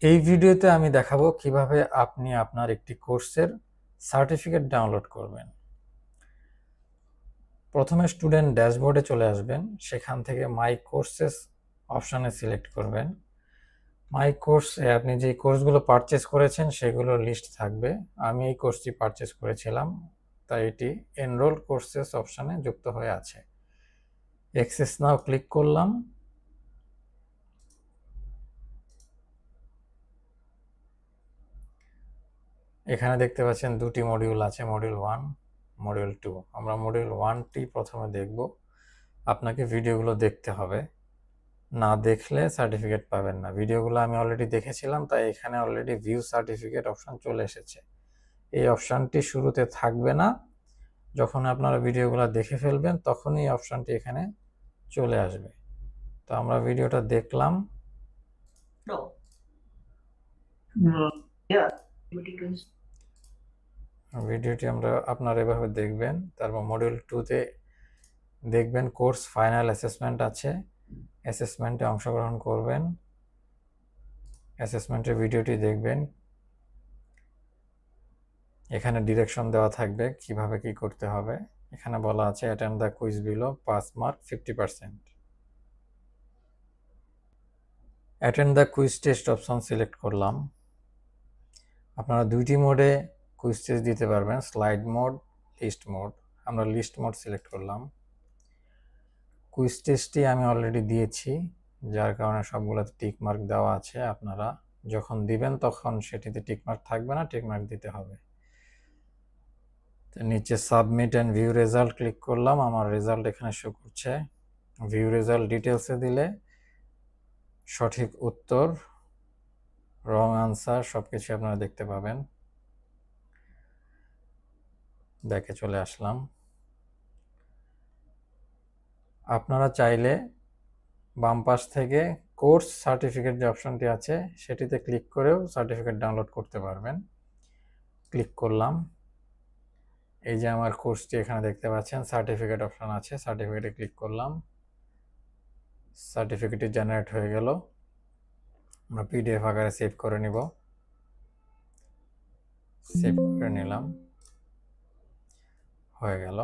এই ভিডিওতে আমি দেখাবো কিভাবে আপনি আপনার একটি কোর্সের সার্টিফিকেট ডাউনলোড করবেন। প্রথমে স্টুডেন্ট ড্যাশবোর্ডে চলে আসবেন, সেখান থেকে মাই কোর্সেস অপশানে সিলেক্ট করবেন। মাই কোর্সে আপনি যে কোর্সগুলো পারচেস করেছেন সেগুলো লিস্ট থাকবে। আমি এই কোর্সটি পারচেস করেছিলাম, তাই এটি এনরোল কোর্সেস অপশানে যুক্ত হয়ে আছে। অ্যাক্সেস নাও ক্লিক করলাম। এখানে দেখতে পাচ্ছেন দুটি মডিউল আছে, মডিউল 1, মডিউল 2। আমরা মডিউল 1টি প্রথমে দেখব। আপনাকে ভিডিওগুলো দেখতে হবে, না দেখলে সার্টিফিকেট পাবেন না। ভিডিওগুলো আমি অলরেডি দেখেছিলাম, তাই এখানে অলরেডি ভিউ সার্টিফিকেট অপশান চলে এসেছে। এই অপশানটি শুরুতে থাকবে না, যখন আপনারা ভিডিওগুলো দেখে ফেলবেন তখনই এই অপশানটি এখানে চলে আসবে। তো আমরা ভিডিওটা দেখলাম। ভিডিওটি আপনারা এভাবে দেখবেন। তারপর মডিউল 2তে দেখবেন কোর্স ফাইনাল অ্যাসেসমেন্ট আছে, অ্যাসেসমেন্টে অংশগ্রহণ করবেন। অ্যাসেসমেন্টের ভিডিওটি দেখবেন। এখানে ডিরেকশন দেওয়া থাকবে কিভাবে কি করতে হবে। এখানে বলা আছে attend the quiz below, pass mark 50%। Attend the quiz test option select করলাম। আপনারা দুইটি মোডে কুইজ টেস্ট দিতে পারবেন, স্লাইড মোড, লিস্ট মোড। আমরা লিস্ট মোড সিলেক্ট করলাম। কুইজ টেস্টটি আমি অলরেডি দিয়েছি, যার কারণে সবগুলোতে টিক মার্ক দেওয়া আছে। আপনারা যখন দিবেন তখন সেটিতে টিক মার্ক থাকবে না, টিক মার্ক দিতে হবে। নিচে submit and view result click করলাম। আমার রেজাল্ট এখানে শো করছে। ভিউ রেজাল্ট ডিটেলসে দিলে সঠিক উত্তর, রং আনসার সবকিছু আপনারা দেখতে পাবেন। ব্যাকে চলে আসলাম। আপনারা চাইলে বাম পাশ থেকে কোর্স সার্টিফিকেট যে অপশনটি আছে সেটিতে ক্লিক করেও সার্টিফিকেট ডাউনলোড করতে পারবেন। ক্লিক করলাম। এই যে আমার কোর্সটি এখানে দেখতে পাচ্ছেন, সার্টিফিকেট অপশন আছে, সার্টিফিকেটে ক্লিক করলাম। সার্টিফিকেটটি জেনারেট হয়ে গেল। আমরা পিডিএফ আকারে সেভ করে নিব। সেভ করে নিলাম, হয়ে গেল।